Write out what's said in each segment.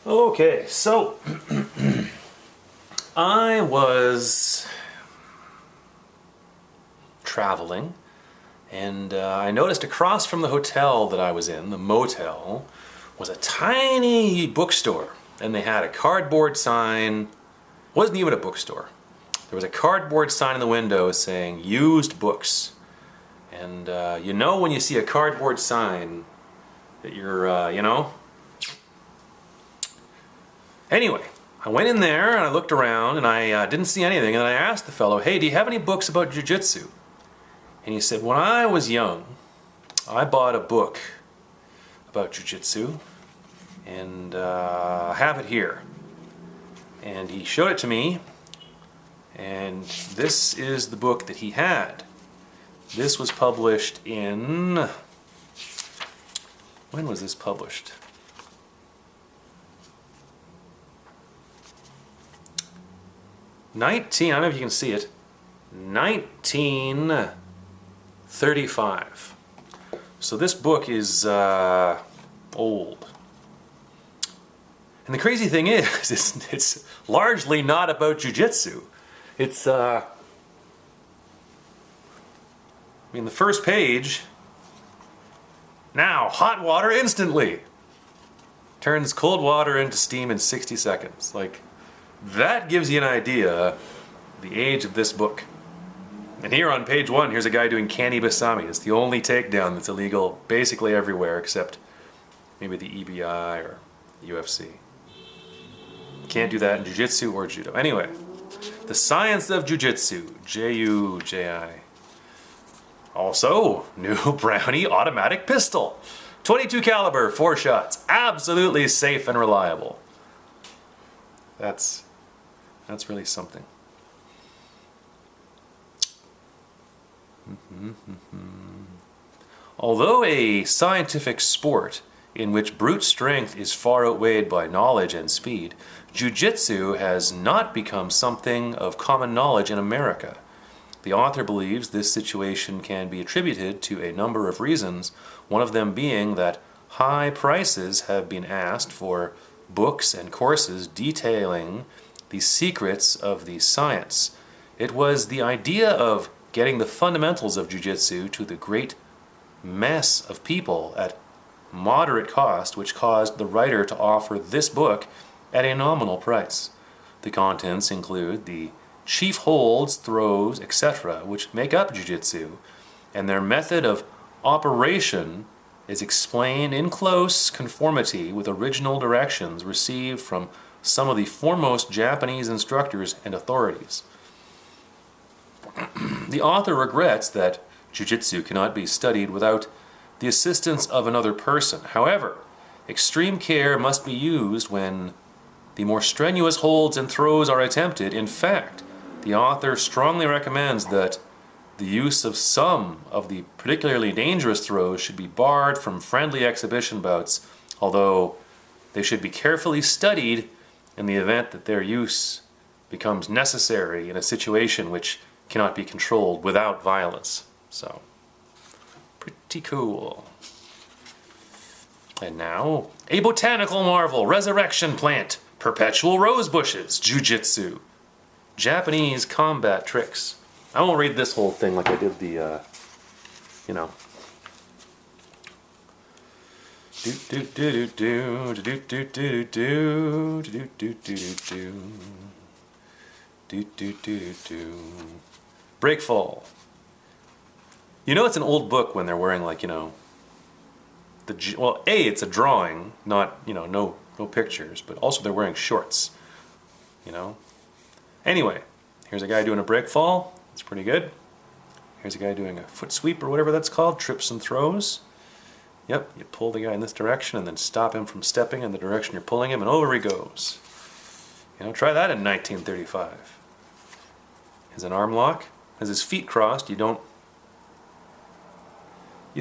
Okay, so I was traveling and I noticed across from the hotel that I was in, the motel, was a tiny bookstore. And they had a cardboard sign. Wasn't even a bookstore. There was a cardboard sign in the window saying used books. And you know when you see a cardboard sign that you're, Anyway, I went in there and I looked around and I didn't see anything, and I asked the fellow, hey, do you have any books about Jiu Jitsu? And he said, when I was young, I bought a book about Jiu Jitsu, and I have it here. And he showed it to me, and this is the book that he had. This was published in... When was this published? I don't know if you can see it, 1935. So this book is old. And the crazy thing is, it's largely not about jiu-jitsu. It's, the first page, now, hot water instantly. Turns cold water into steam in 60 seconds. Like, that gives you an idea of the age of this book. And here on page 1, here's a guy doing Kani Basami. It's the only takedown that's illegal basically everywhere except maybe the EBI or UFC. Can't do that in Jiu-Jitsu or Judo. Anyway, the Science of Ju Jitsu, J-U-J-I. Also, new Brownie automatic pistol. 22 caliber, 4 shots. Absolutely safe and reliable. That's really something. Although a scientific sport in which brute strength is far outweighed by knowledge and speed, Jiu-Jitsu has not become something of common knowledge in America. The author believes this situation can be attributed to a number of reasons, one of them being that high prices have been asked for books and courses detailing the secrets of the science. It was the idea of getting the fundamentals of Jiu-Jitsu to the great mass of people at moderate cost which caused the writer to offer this book at a nominal price. The contents include the chief holds, throws, etc., which make up Jiu-Jitsu, and their method of operation is explained in close conformity with original directions received from some of the foremost Japanese instructors and authorities. The author regrets that Jiu-Jitsu cannot be studied without the assistance of another person. However, extreme care must be used when the more strenuous holds and throws are attempted. In fact, the author strongly recommends that the use of some of the particularly dangerous throws should be barred from friendly exhibition bouts, although they should be carefully studied in the event that their use becomes necessary in a situation which cannot be controlled without violence. So, pretty cool. And now, a botanical marvel, resurrection plant, perpetual rose bushes, Jiu-Jitsu, Japanese combat tricks. I won't read this whole thing like I did the, Breakfall. You know it's an old book when they're wearing it's a drawing, not, no pictures, but also they're wearing shorts, Anyway, here's a guy doing a breakfall. It's pretty good. Here's a guy doing a foot sweep or whatever that's called, trips and throws. Yep, you pull the guy in this direction and then stop him from stepping in the direction you're pulling him, and over he goes. Try that in 1935. Has an arm lock, has his feet crossed. You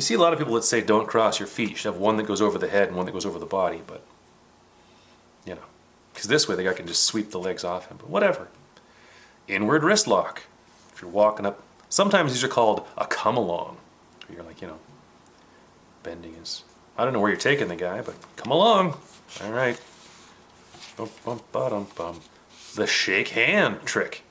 see a lot of people that say don't cross your feet. You should have one that goes over the head and one that goes over the body, but, because this way the guy can just sweep the legs off him, but whatever. Inward wrist lock. If you're walking up, sometimes these are called a come along. You're bending his, I don't know where you're taking the guy, but come along. All right. Bum, bum, ba-dum, bum. The shake hand trick.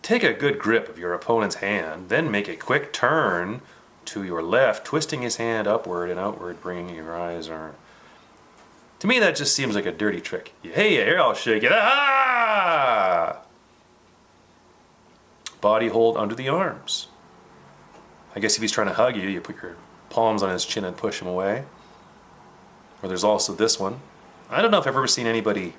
Take a good grip of your opponent's hand, then make a quick turn to your left, twisting his hand upward and outward, bringing your eyes around. To me, that just seems like a dirty trick. Hey, here, I'll shake it. Ah! Body hold under the arms. I guess if he's trying to hug you, you put your palms on his chin and push him away. Or there's also this one. I don't know if I've ever seen anybody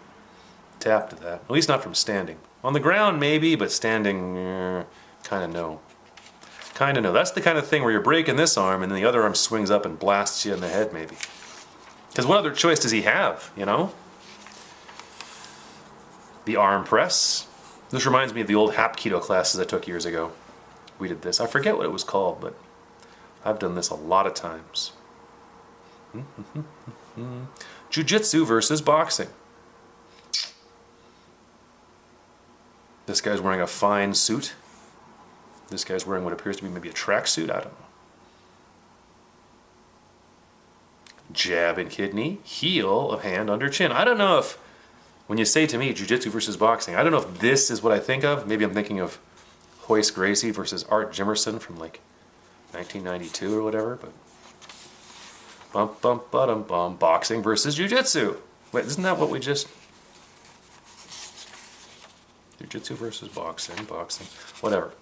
tap to that. At least not from standing. On the ground, maybe, but standing, kind of no. Kind of no. That's the kind of thing where you're breaking this arm and then the other arm swings up and blasts you in the head, maybe. Because what other choice does he have, you know? The arm press. This reminds me of the old Hapkido classes I took years ago. We did this. I forget what it was called, but I've done this a lot of times. Jiu-Jitsu versus boxing. This guy's wearing a fine suit. This guy's wearing what appears to be maybe a tracksuit. I don't know. Jab and kidney, heel of hand under chin. I don't know if, when you say to me jiu-jitsu versus boxing, I don't know if this is what I think of. Maybe I'm thinking of Hoist Gracie versus Art Jimerson from like 1992 or whatever, but bump, bump, bottom, bum. Boxing versus jiu-jitsu. Wait, isn't that what we just... Jiu-jitsu versus boxing, whatever.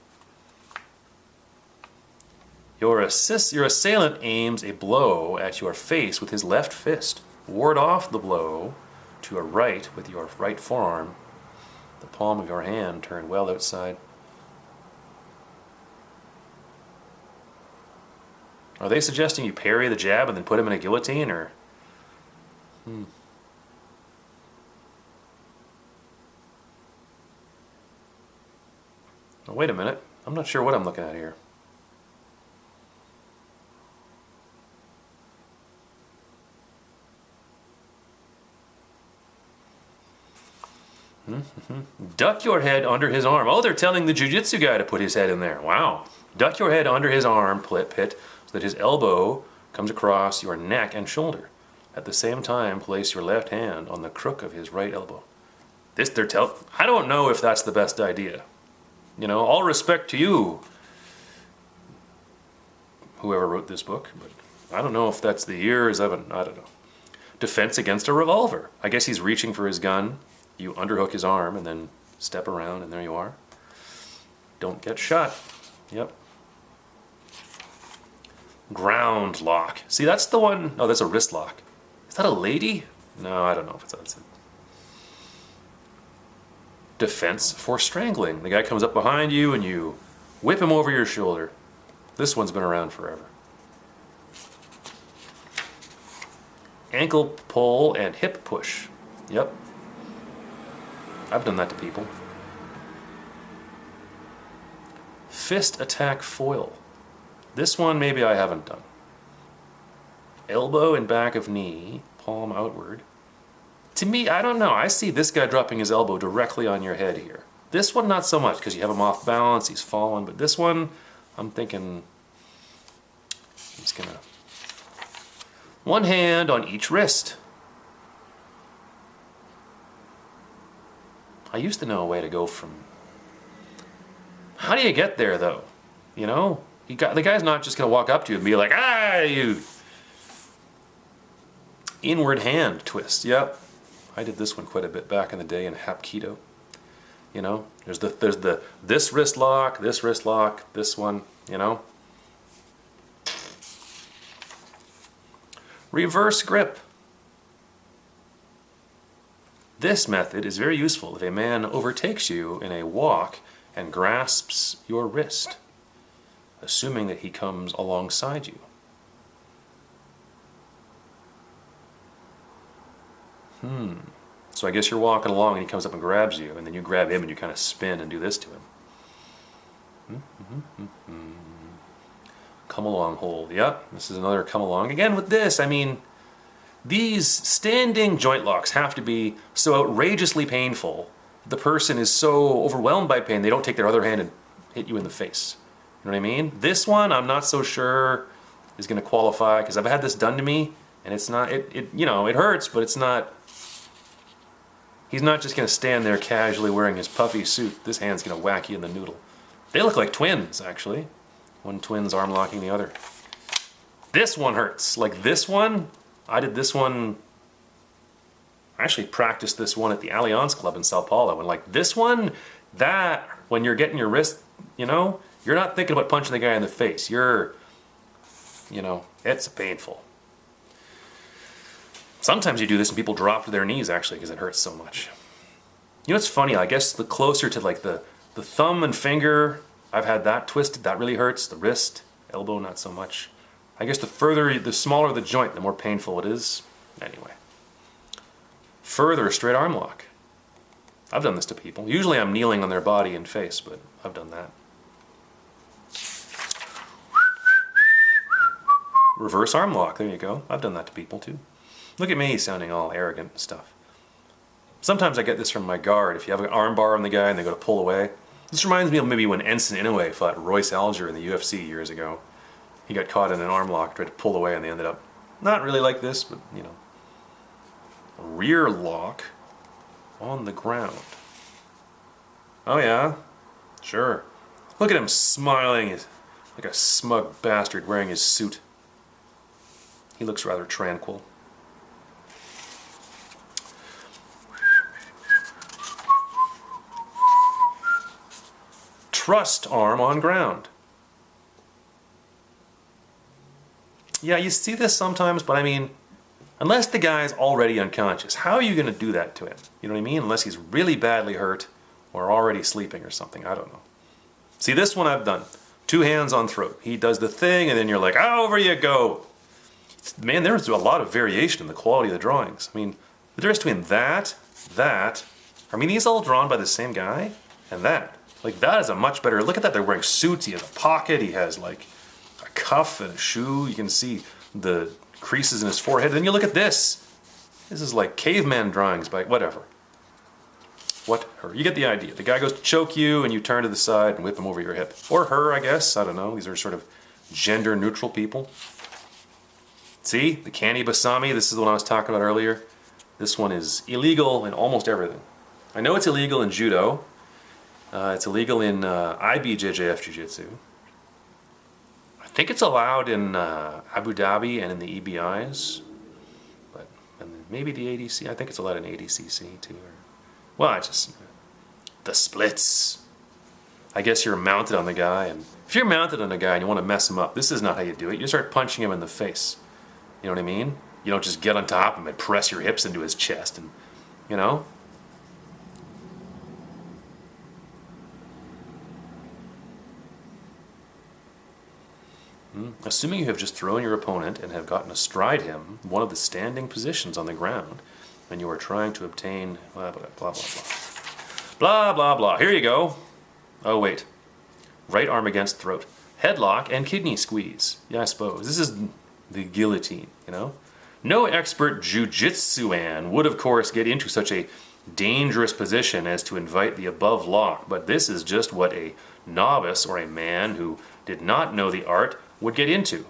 Your assailant aims a blow at your face with his left fist. Ward off the blow to your right with your right forearm. The palm of your hand turned well outside. Are they suggesting you parry the jab and then put him in a guillotine, or? Oh, wait a minute. I'm not sure what I'm looking at here. Duck your head under his arm. Oh, they're telling the jiu-jitsu guy to put his head in there. Wow. Duck your head under his arm pit so that his elbow comes across your neck and shoulder. At the same time, place your left hand on the crook of his right elbow. I don't know if that's the best idea. You know, all respect to you, whoever wrote this book, but I don't know if that's the years of it. I don't know. Defense against a revolver. I guess he's reaching for his gun. You underhook his arm and then step around, and there you are. Don't get shot. Yep. Ground lock. See, that's the one. Oh, that's a wrist lock. Is that a lady? No, I don't know if that's it. Defense for strangling. The guy comes up behind you and you whip him over your shoulder. This one's been around forever. Ankle pull and hip push. Yep. I've done that to people. Fist attack foil. This one maybe I haven't done. Elbow and back of knee, palm outward. To me, I don't know. I see this guy dropping his elbow directly on your head here. This one, not so much, because you have him off balance, he's fallen. But this one, I'm thinking he's gonna... One hand on each wrist. I used to know a way to go from... How do you get there, though? You know? The guy's not just going to walk up to you and be like, ah, you... Inward hand twist, yep. I did this one quite a bit back in the day in Hapkido. You know? There's this wrist lock, this one, you know? Reverse grip. This method is very useful if a man overtakes you in a walk and grasps your wrist, assuming that he comes alongside you. So I guess you're walking along and he comes up and grabs you, and then you grab him and you kind of spin and do this to him. Come along hold. Yep, this is another come along. Again with this, I mean, these standing joint locks have to be so outrageously painful. The person is so overwhelmed by pain, they don't take their other hand and hit you in the face. You know what I mean? This one, I'm not so sure is going to qualify, because I've had this done to me, and it's not, you know, it hurts, but it's not He's not just going to stand there casually wearing his puffy suit. This hand's going to whack you in the noodle. They look like twins, actually. One twin's arm locking the other. This one hurts. Like this one, I did this one. I actually practiced this one at the Allianz Club in Sao Paulo. And like this one, that, when you're getting your wrist, you know, you're not thinking about punching the guy in the face. You're, you know, it's painful. Sometimes you do this and people drop to their knees actually because it hurts so much. You know, it's funny, I guess the closer to like the thumb and finger, I've had that twisted, that really hurts. The wrist, elbow, not so much. I guess the smaller the joint, the more painful it is. Anyway. Further, straight arm lock. I've done this to people. Usually I'm kneeling on their body and face, but I've done that. Reverse arm lock, there you go. I've done that to people too. Look at me sounding all arrogant and stuff. Sometimes I get this from my guard. If you have an arm bar on the guy and they go to pull away. This reminds me of maybe when Ensign Inoue fought Royce Alger in the UFC years ago. He got caught in an arm lock, tried to pull away, and they ended up not really like this, but you know. A rear lock on the ground. Oh yeah? Sure. Look at him smiling like a smug bastard wearing his suit. He looks rather tranquil. Trust arm on ground. Yeah, you see this sometimes, but I mean, unless the guy's already unconscious, how are you going to do that to him? You know what I mean? Unless he's really badly hurt or already sleeping or something. I don't know. See, this one I've done. 2 hands on throat. He does the thing, and then you're like, oh, over you go. Man, there's a lot of variation in the quality of the drawings. I mean, the difference between that, I mean, these all drawn by the same guy, and that. Like, that is a much better, look at that, they're wearing suits, he has a pocket, he has like a cuff and a shoe, you can see the creases in his forehead. Then you look at this. This is like caveman drawings by whatever. Whatever. You get the idea. The guy goes to choke you and you turn to the side and whip him over your hip. Or her, I guess. I don't know. These are sort of gender neutral people. See? The Kani Basami. This is the one I was talking about earlier. This one is illegal in almost everything. I know it's illegal in judo. It's illegal in IBJJF Jiu Jitsu. I think it's allowed in Abu Dhabi and in the EBIs, but and maybe the ADC. I think it's allowed in ADCC too. Well, I just the splits. I guess you're mounted on the guy, and if you're mounted on a guy and you want to mess him up, this is not how you do it. You start punching him in the face. You know what I mean? You don't just get on top of him and press your hips into his chest, and you know. Assuming you have just thrown your opponent and have gotten astride him, one of the standing positions on the ground, and you are trying to obtain blah, blah, blah, blah, blah. Blah, blah, blah. Here you go. Oh, wait. Right arm against throat. Headlock and kidney squeeze. Yeah, I suppose. This is the guillotine, you know? No expert jujitsuan would, of course, get into such a dangerous position as to invite the above lock, but this is just what a novice or a man who did not know the art would get into.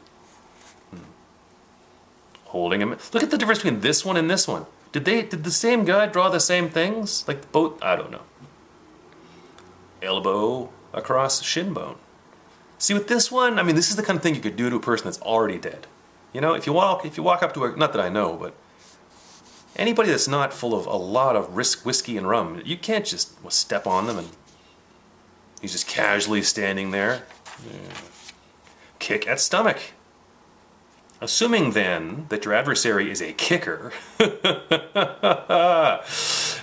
Holding him. Look at the difference between this one and this one. Did the same guy draw the same things? Like both? I don't know. Elbow across shin bone. See, with this one, I mean, this is the kind of thing you could do to a person that's already dead. You know, if you walk up to a, not that I know, but anybody that's not full of a lot of whiskey and rum, you can't just step on them and he's just casually standing there. Yeah. Kick at stomach. Assuming then that your adversary is a kicker,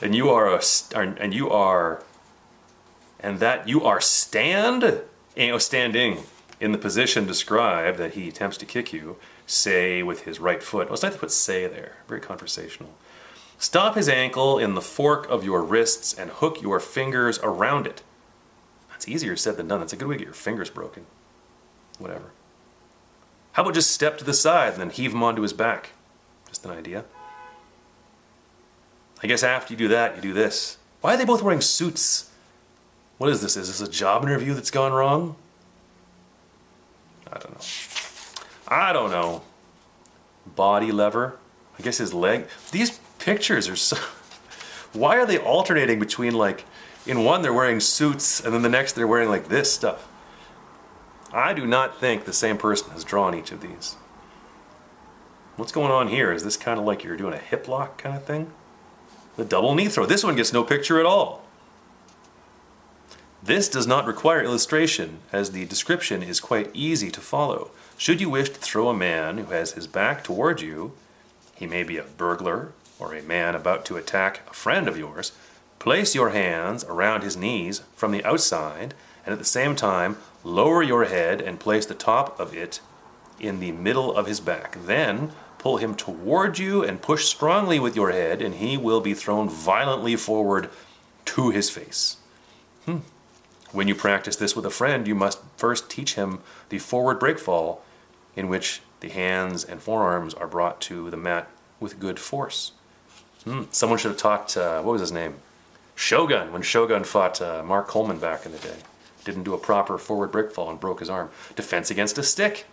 and you are standing in the position described that he attempts to kick you, say with his right foot. Oh, it's nice to put say there. Very conversational. Stop his ankle in the fork of your wrists and hook your fingers around it. That's easier said than done. That's a good way to get your fingers broken. Whatever. How about just step to the side and then heave him onto his back? Just an idea. I guess after you do that, you do this. Why are they both wearing suits? What is this? Is this a job interview that's gone wrong? I don't know. I don't know. Body lever. I guess his leg. These pictures are so... Why are they alternating between, like, in one they're wearing suits and then the next they're wearing like this stuff? I do not think the same person has drawn each of these. What's going on here? Is this kind of like you're doing a hip lock kind of thing? The double knee throw. This one gets no picture at all. This does not require illustration, as the description is quite easy to follow. Should you wish to throw a man who has his back toward you, he may be a burglar or a man about to attack a friend of yours, place your hands around his knees from the outside, and at the same time lower your head and place the top of it in the middle of his back. Then pull him toward you and push strongly with your head, and he will be thrown violently forward to his face. When you practice this with a friend, you must first teach him the forward breakfall, in which the hands and forearms are brought to the mat with good force. Someone should have taught, what was his name? Shogun, when Shogun fought Mark Coleman back in the day. Didn't do a proper forward breakfall and broke his arm. Defense against a stick.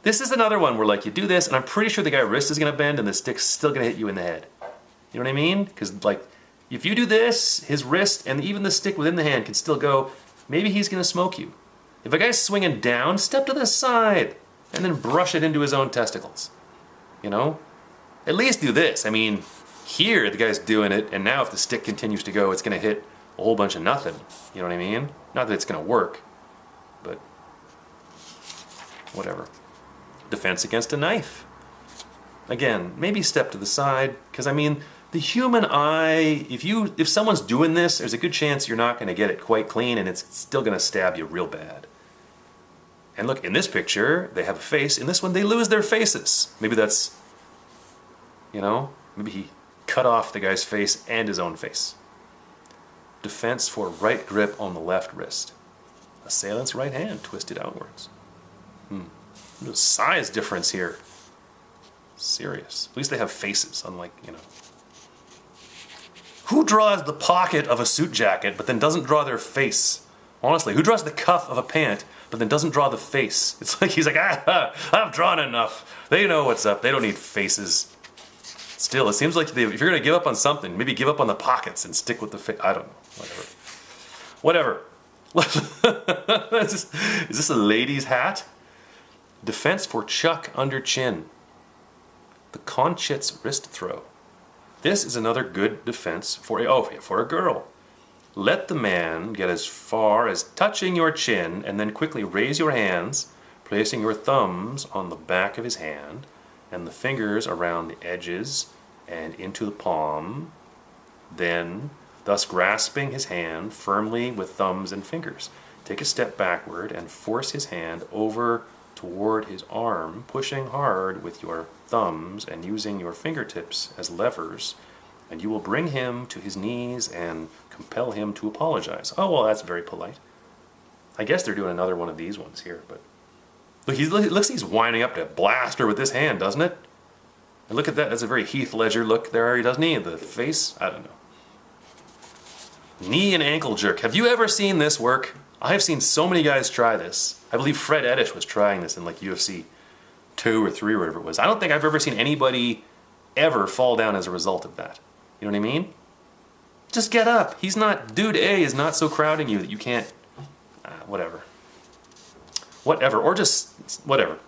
This is another one where, like, you do this, and I'm pretty sure the guy's wrist is going to bend and the stick's still going to hit you in the head. You know what I mean? Because, like, if you do this, his wrist and even the stick within the hand can still go. Maybe he's going to smoke you. If a guy's swinging down, step to the side and then brush it into his own testicles. You know? At least do this. I mean, here the guy's doing it, and now if the stick continues to go, it's going to hit a whole bunch of nothing. You know what I mean? Not that it's going to work, but whatever. Defense against a knife. Again, maybe step to the side, because I mean, the human eye, if someone's doing this, there's a good chance you're not going to get it quite clean, and it's still going to stab you real bad. And look, in this picture, they have a face. In this one, they lose their faces. Maybe that's, you know, maybe he cut off the guy's face and his own face. Defense for right grip on the left wrist. Assailant's right hand twisted outwards. There's a size difference here. Serious. At least they have faces, unlike, you know. Who draws the pocket of a suit jacket but then doesn't draw their face? Honestly, who draws the cuff of a pant but then doesn't draw the face? It's like he's like, I've drawn enough. They know what's up. They don't need faces. Still, it seems like if you're going to give up on something, maybe give up on the pockets and stick with the face. I don't know. Whatever. Is this a lady's hat? Defense for chuck under chin. The conchit's wrist throw. This is another good defense for a girl. Let the man get as far as touching your chin and then quickly raise your hands, placing your thumbs on the back of his hand and the fingers around the edges and into the palm, then thus grasping his hand firmly with thumbs and fingers. Take a step backward and force his hand over toward his arm, pushing hard with your thumbs and using your fingertips as levers, and you will bring him to his knees and compel him to apologize. Oh, well, that's very polite. I guess they're doing another one of these ones here, but look, looks like he's winding up to blast her with this hand, doesn't it? And look at that, that's a very Heath Ledger look there, doesn't he? The face, I don't know. Knee and ankle jerk. Have you ever seen this work? I have seen so many guys try this. I believe Fred Edish was trying this in like UFC 2 or 3 or whatever it was. I don't think I've ever seen anybody ever fall down as a result of that. You know what I mean? Just get up. Dude A is not so crowding you that you can't, whatever. Whatever, or just, whatever.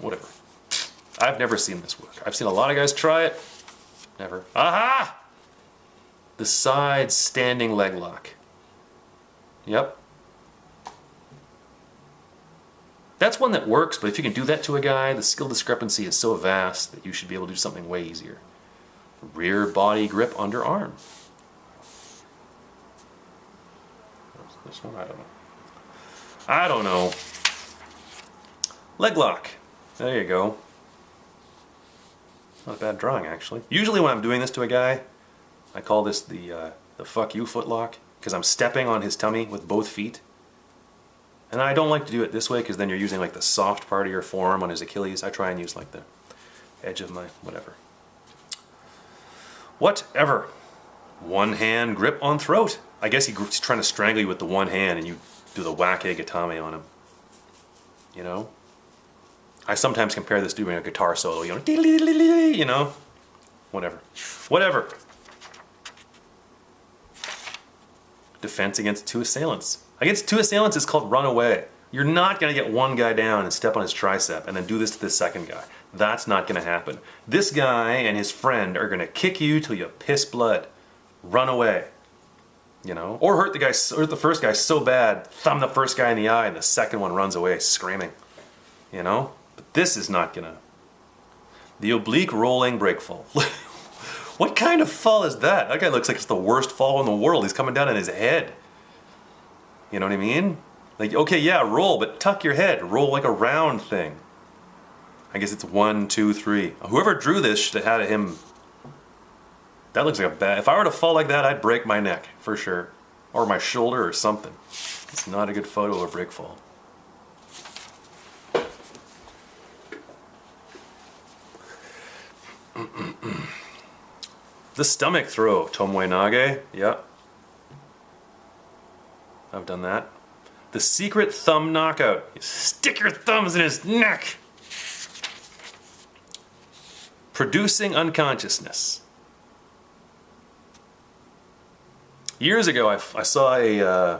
I've never seen this work. I've seen a lot of guys try it. Never. Aha! The side standing leg lock. Yep. That's one that works, but if you can do that to a guy, the skill discrepancy is so vast that you should be able to do something way easier. Rear body grip under arm. This one, I don't know. Leg lock. There you go. Not a bad drawing, actually. Usually when I'm doing this to a guy, I call this the fuck you foot lock, because I'm stepping on his tummy with both feet. And I don't like to do it this way, because then you're using like the soft part of your forearm on his Achilles. I try and use like the edge of my whatever. Whatever. One hand grip on throat. I guess he's trying to strangle you with the one hand and you do the whack-a gatame on him. You know? I sometimes compare this to doing a guitar solo, you know? Whatever. defense against two assailants. Against two assailants, it's called run away. You're not going to get one guy down and step on his tricep and then do this to the second guy. That's not going to happen. This guy and his friend are going to kick you till you piss blood. Run away. You know? Or hurt the first guy so bad, thumb the first guy in the eye and the second one runs away screaming. You know? But this is not going to... The oblique rolling break fall. What kind of fall is that? That guy looks like it's the worst fall in the world. He's coming down on his head. You know what I mean? Like, okay, yeah, roll, but tuck your head. Roll like a round thing. I guess it's 1, 2, 3. Whoever drew this that had him... That looks like a bad... If I were to fall like that, I'd break my neck, for sure. Or my shoulder or something. It's not a good photo of a break fall. The stomach throw, Tomoe Nage. Yeah. I've done that. The secret thumb knockout. You stick your thumbs in his neck. Producing unconsciousness. Years ago, I saw a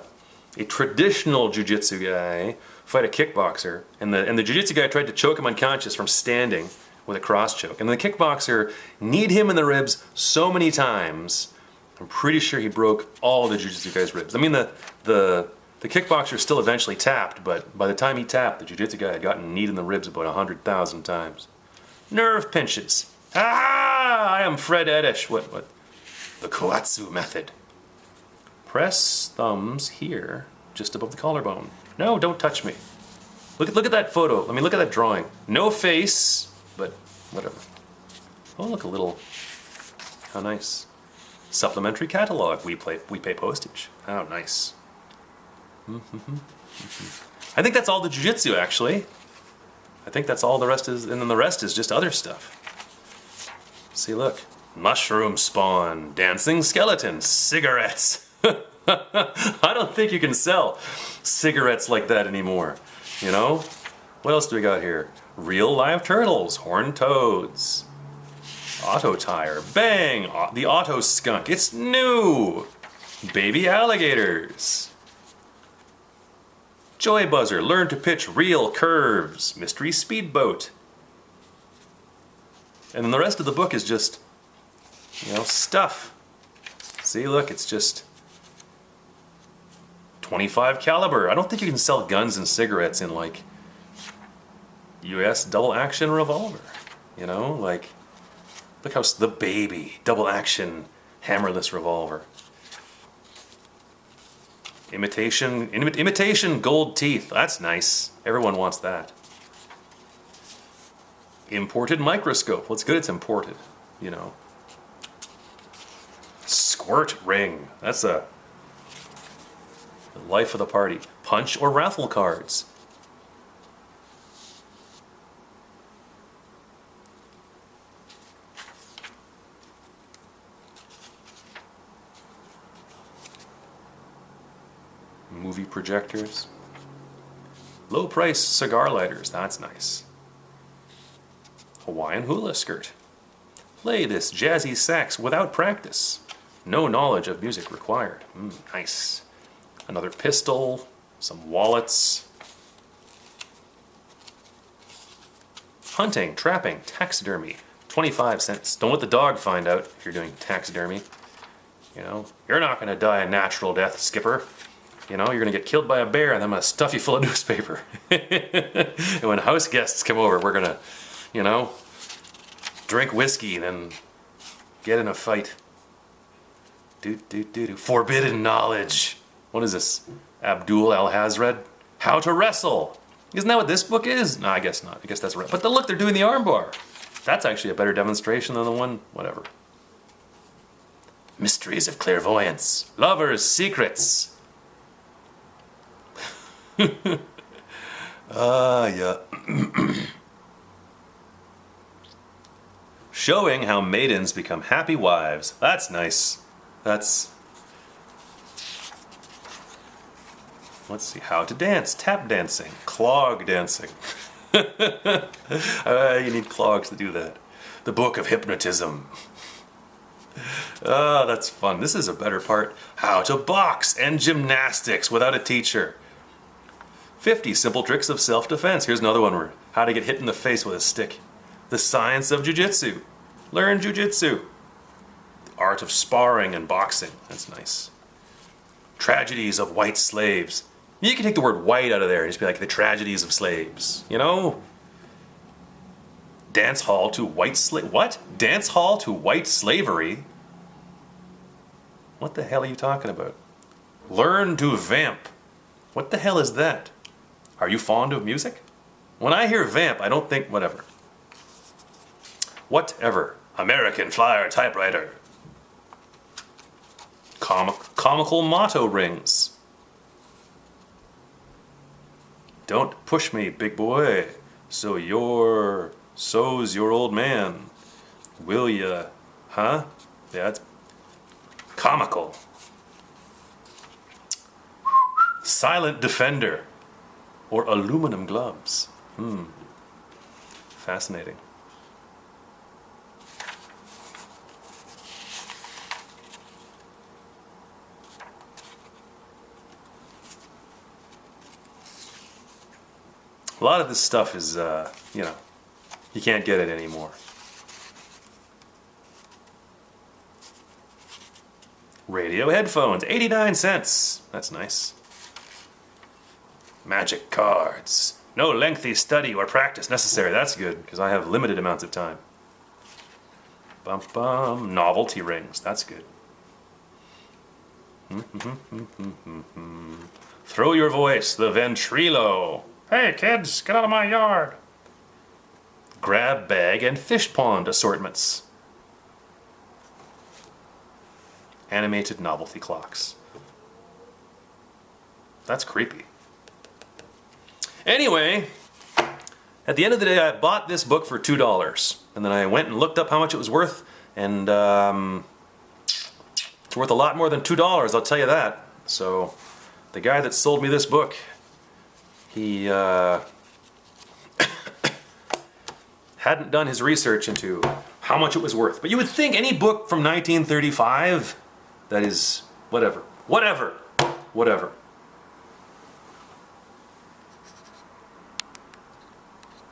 traditional jiu-jitsu guy fight a kickboxer, and the jiu-jitsu guy tried to choke him unconscious from standing with a cross choke. And the kickboxer kneed him in the ribs so many times, I'm pretty sure he broke all the jiu-jitsu guy's ribs. I mean, the kickboxer still eventually tapped, but by the time he tapped, the jiu-jitsu guy had gotten kneed in the ribs about 100,000 times. Nerve pinches. Ah! I am Fred Edish. What? The Koatsu method. Press thumbs here, just above the collarbone. No, don't touch me. Look at that photo. I mean, look at that drawing. No face, but whatever. Oh, look, a little... How nice. Supplementary catalog. We pay postage. How nice. I think that's all the jiu-jitsu, actually. I think that's all the rest is, and then the rest is just other stuff. See, look. Mushroom spawn, dancing skeletons, cigarettes. I don't think you can sell cigarettes like that anymore. You know? What else do we got here? Real live turtles, horned toads, auto tire, bang, the auto skunk. It's new. Baby alligators. Joy buzzer, learn to pitch real curves, mystery speedboat. And then the rest of the book is just, you know, stuff. See, look, it's just 25 caliber. I don't think you can sell guns and cigarettes in like US double action revolver. You know, like, look how the baby double action hammerless revolver. Imitation gold teeth. That's nice. Everyone wants that. Imported microscope. Well, it's good it's imported, you know. Squirt ring. That's the life of the party. Punch or raffle cards. Movie projectors. Low price cigar lighters. That's nice. Hawaiian hula skirt. Play this jazzy sax without practice. No knowledge of music required. Nice. Another pistol, some wallets. Hunting, trapping, taxidermy. 25 cents. Don't let the dog find out if you're doing taxidermy. You know, you're not going to die a natural death, Skipper. You know, you're going to get killed by a bear and I'm going to stuff you full of newspaper. And when house guests come over, we're going to, you know, drink whiskey and then get in a fight. Forbidden knowledge. What is this? Abdul Al-Hazred? How to wrestle. Isn't that what this book is? No, I guess not. I guess that's right. But look, they're doing the armbar. That's actually a better demonstration than the one, whatever. Mysteries of clairvoyance. Lovers' secrets. Yeah. Showing how maidens become happy wives. That's nice. That's... Let's see. How to dance. Tap dancing. Clog dancing. You need clogs to do that. The Book of Hypnotism. Oh, that's fun. This is a better part. How to box and gymnastics without a teacher. 50 simple tricks of self-defense. Here's another one. How to get hit in the face with a stick. The Science of Ju Jitsu. Learn Ju Jitsu. The art of sparring and boxing. That's nice. Tragedies of white slaves. You can take the word white out of there and just be like the tragedies of slaves. You know? Dance hall to white what? Dance hall to white slavery? What the hell are you talking about? Learn to vamp. What the hell is that? Are you fond of music? When I hear vamp, I don't think whatever. Whatever. American Flyer typewriter. Comical motto rings. Don't push me, big boy. So's your old man. Will ya? Huh? Yeah, it's comical. Silent defender. Or aluminum gloves. Fascinating. A lot of this stuff is, you know, you can't get it anymore. Radio headphones, 89 cents. That's nice. Magic cards. No lengthy study or practice necessary. That's good, because I have limited amounts of time. Bum bum. Novelty rings. That's good. Throw your voice, the ventrilo. Hey kids, get out of my yard. Grab bag and fish pond assortments. Animated novelty clocks. That's creepy. Anyway, at the end of the day, I bought this book for $2. And then I went and looked up how much it was worth. And it's worth a lot more than $2, I'll tell you that. So the guy that sold me this book, he hadn't done his research into how much it was worth. But you would think any book from 1935 that is whatever.